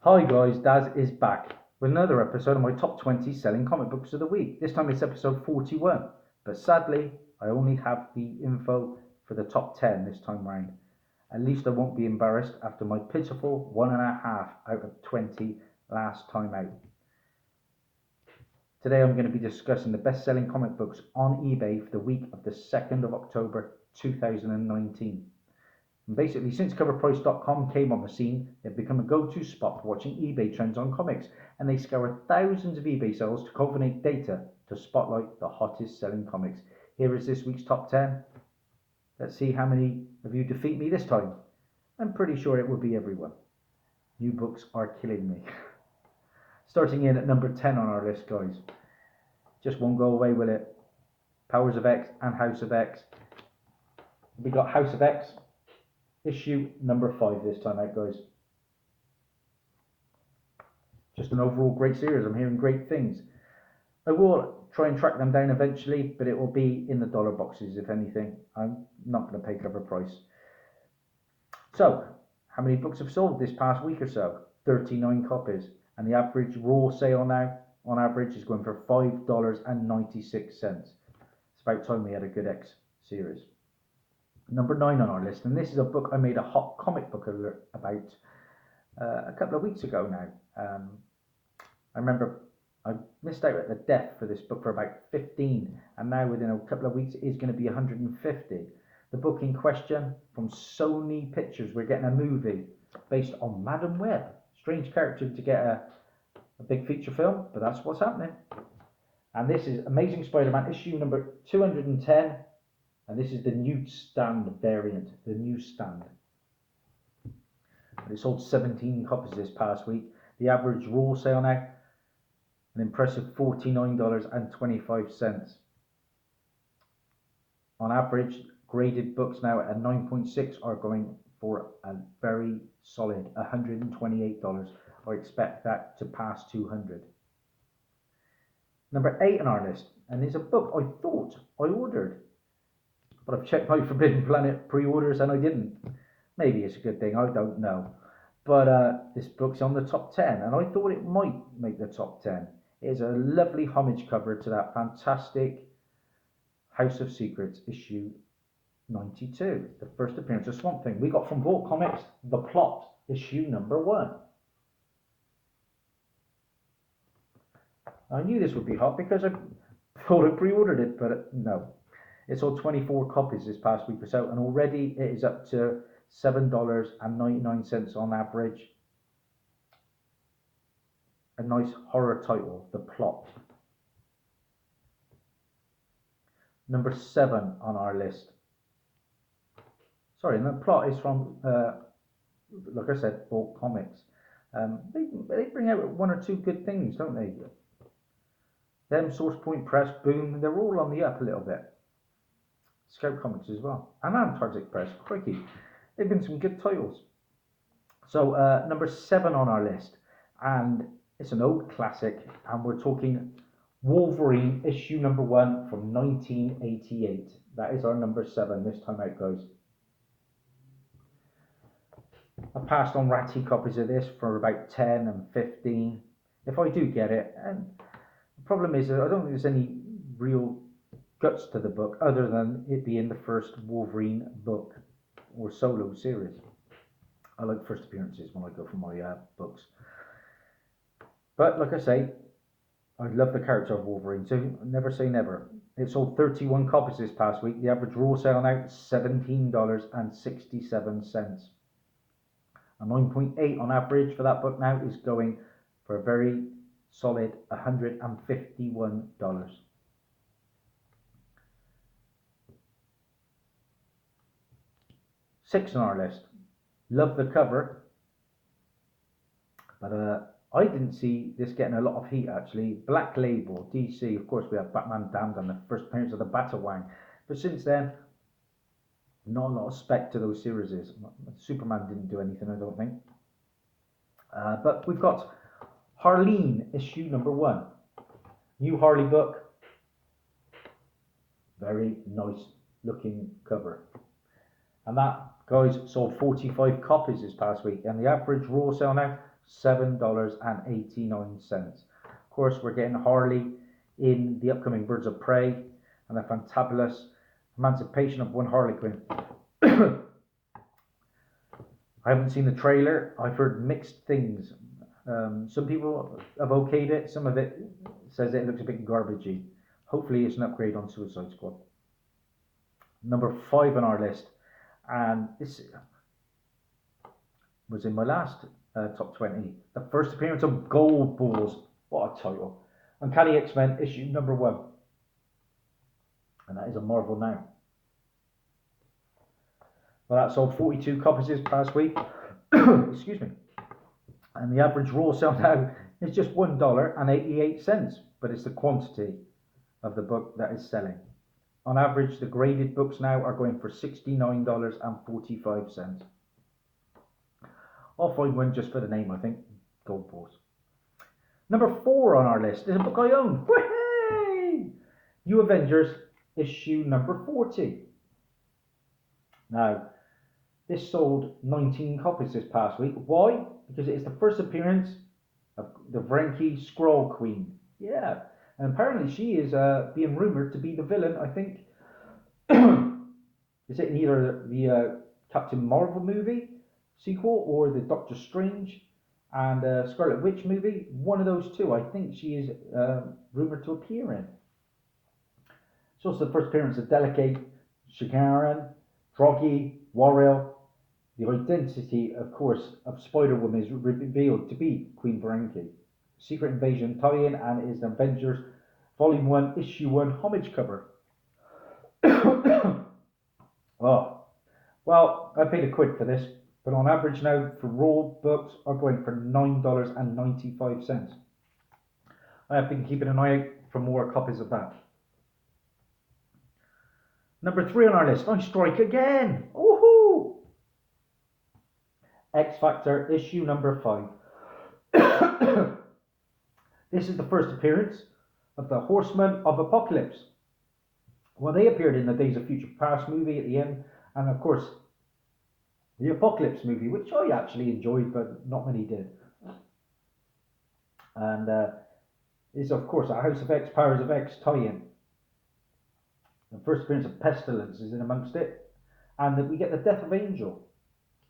Hi guys, Daz is back with another episode of my top 20 selling comic books of the week. This time it's episode 41, but sadly I only have the info for the top 10 this time round. At least I won't be embarrassed after my pitiful 1.5 out of 20 last time out. Today I'm going to be discussing the best selling comic books on eBay for the week of the 2nd of October 2019. And basically, since coverprice.com came on the scene, they've become a go-to spot for watching eBay trends on comics, and they scour thousands of eBay sales to culminate data to spotlight the hottest selling comics. Here is this week's top 10. Let's see how many of you defeat me this time. I'm pretty sure it will be everyone. New books are killing me. Starting in at number 10 on our list, guys. Just won't go away, will it? Powers of X and House of X. We got House of X. Issue number 5 this time out, guys. Just an overall great series. I'm hearing great things. I will try and track them down eventually, but it will be in the dollar boxes, if anything. I'm not going to pay cover price. So, how many books have sold this past week or so? 39 copies. And the average raw sale now, on average, is going for $5.96. It's about time we had a good X series. Number 9 on our list, and this is a book I made a hot comic book alert about a couple of weeks ago now. I remember I missed out at the death for this book for about 15, and now within a couple of weeks it is going to be 150. The book in question, from Sony Pictures, we're getting a movie based on Madam Web. Strange character to get a big feature film, but that's what's happening. And this is Amazing Spider-Man issue number 210. And this is the newsstand variant, the newsstand. It sold 17 copies this past week. The average raw sale now, an impressive $49.25. On average, graded books now at a 9.6 are going for a very solid $128. I expect that to pass 200. Number 8 on our list, and it's a book I thought I ordered, but I've checked my Forbidden Planet pre-orders and I didn't. Maybe it's a good thing, I don't know. But this book's on the top 10 and I thought it might make the top 10. It is a lovely homage cover to that fantastic House of Secrets issue 92, the first appearance of Swamp Thing. We got from Vault Comics, The Plot, issue number 1. I knew this would be hot because I thought I pre-ordered it, but no. It sold 24 copies this past week or so, and already it is up to $7.99 on average. A nice horror title, The Plot. Number 7 on our list. Sorry, and The Plot is from, like I said, Vault Comics. They bring out one or two good things, don't they? Them, Source Point Press, Boom, they're all on the up a little bit. Scout Comics as well, and Antarctic Press. Crikey, they've been some good titles. So number 7 on our list, and it's an old classic, and we're talking Wolverine issue number 1 from 1988. That is our number 7 this time out, guys. I passed on ratty copies of this for about 10 and 15 if I do get it, and the problem is I don't think there's any real guts to the book other than it being the first Wolverine book or solo series. I like first appearances when I go for my books, but like I say, I love the character of Wolverine, so never say never. It sold 31 copies this past week. The average raw sale now $17.67. A 9.8 on average for that book now is going for a very solid $151. 6 on our list. Love the cover, but I didn't see this getting a lot of heat actually. Black Label, DC. Of course, we have Batman Damned and the first appearance of the Batawang, but since then, not a lot of spec to those series. Superman didn't do anything, I don't think. But we've got Harleen issue number 1. New Harley book. Very nice looking cover. And that, guys, sold 45 copies this past week, and the average raw sale now $7.89. Of course, we're getting Harley in the upcoming Birds of Prey and the fantabulous Emancipation of One Harley Quinn. I haven't seen the trailer. I've heard mixed things. Some people have okayed it. Some of it says it looks a bit garbagey. Hopefully it's an upgrade on Suicide Squad. Number 5 on our list, and this was in my last top 20. The first appearance of Gold Balls. What a title. Uncanny X-Men issue number 1. And that is a Marvel now. Well, that sold 42 copies this past week. Excuse me. And the average raw sale now is just $1.88, but it's the quantity of the book that is selling. On average, the graded books now are going for $69.45. I'll find one just for the name, I think. Gold Balls. Number 4 on our list is a book I own. Whee! New Avengers issue number 40. Now, this sold 19 copies this past week. Why? Because it is the first appearance of the Vrenki Skrull Queen. Yeah, and apparently she is being rumoured to be the villain, I think. Is it in either the Captain Marvel movie sequel or the Doctor Strange and Scarlet Witch movie? One of those two, I think she is rumoured to appear in. It's also the first appearance of Delicate, Shigaran, Droggy, Warrior. The identity, of course, of Spider-Woman is revealed to be Queen Vrenki. Secret Invasion tie-in, and it is an Avengers Volume 1, Issue 1 homage cover. Oh, well, I paid £1 for this, but on average now, for raw books are going for $9.95. I have been keeping an eye out for more copies of that. Number 3 on our list, I strike again. Woohoo! X Factor issue number 5. This is the first appearance of the Horsemen of Apocalypse. Well, they appeared in the Days of Future Past movie at the end, and of course, the Apocalypse movie, which I actually enjoyed, but not many did. And is, of course, a House of X, Powers of X tie-in. The first appearance of Pestilence is in amongst it, and that we get the death of Angel.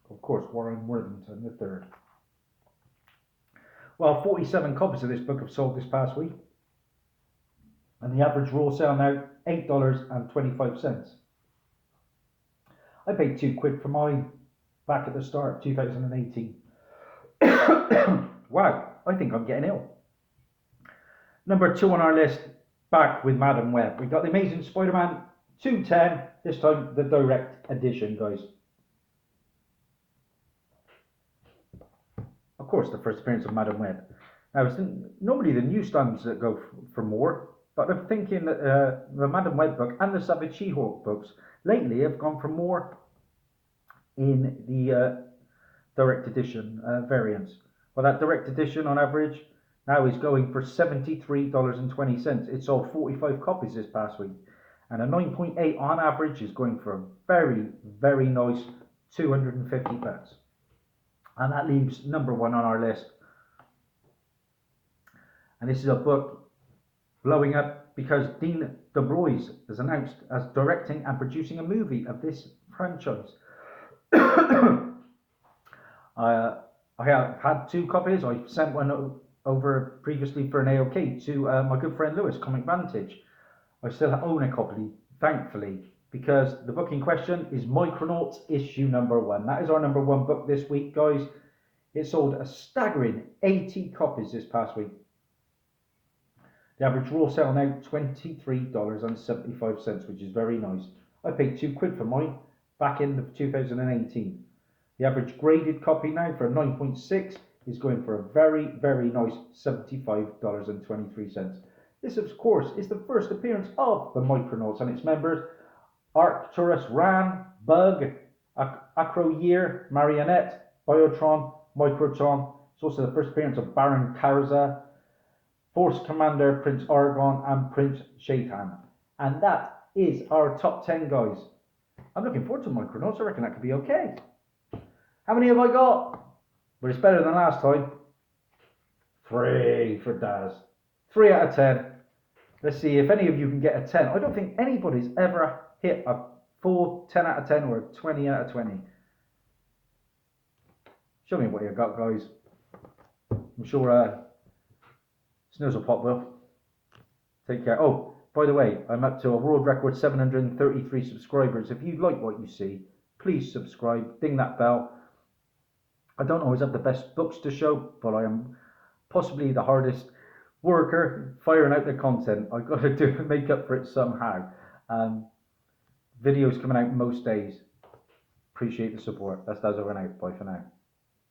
Of course, Warren Worthington III. Well, 47 copies of this book have sold this past week. And the average raw sale now, $8.25. I paid £2 for mine back at the start of 2018. Wow, I think I'm getting ill. Number 2 on our list, back with Madam Web. We got the Amazing Spider-Man 210, this time the direct edition, guys. Of course, the first appearance of Madam Web. Now, it's normally the newsstands that go for more, but I'm thinking that the Madam Web book and the Savage She-Hulk books lately have gone for more in the direct edition variants. Well, that direct edition on average now is going for $73.20. It sold 45 copies this past week. And a 9.8 on average is going for a very, very nice £250. And that leaves number 1 on our list. And this is a book blowing up because Dean DeBrois has announced as directing and producing a movie of this franchise. I have had 2 copies. I sent one over previously for an AOK to my good friend Lewis, Comic Vantage. I still own a copy, thankfully, because the book in question is Micronauts issue number 1. That is our number 1 book this week, guys. It sold a staggering 80 copies this past week. The average raw sale now $23.75, which is very nice. I paid £2 for mine back in 2018. The average graded copy now for a 9.6 is going for a very, very nice $75.23. This, of course, is the first appearance of the Micronauts and its members: Arcturus Ran, Bug, Acro Year, Marionette, Biotron, Microtron. It's also the first appearance of Baron Karza, Force Commander Prince Argon, and Prince Shaitan. And that is our top 10, guys. I'm looking forward to Micronauts. I reckon that could be okay. How many have I got? But it's better than last time. 3 for Daz. 3 out of 10. Let's see if any of you can get a 10. I don't think anybody's ever hit a full 10 out of 10 or a 20 out of 20. Show me what you got, guys. I'm sure Snizzle Pop will. Take care. Oh, by the way, I'm up to a world record 733 subscribers. If you like what you see, please subscribe, ding that bell. I don't always have the best books to show, but I am possibly the hardest worker firing out the content. I've got to make up for it somehow. Videos coming out most days. Appreciate the support. That's Dazzie over and out. Bye for now.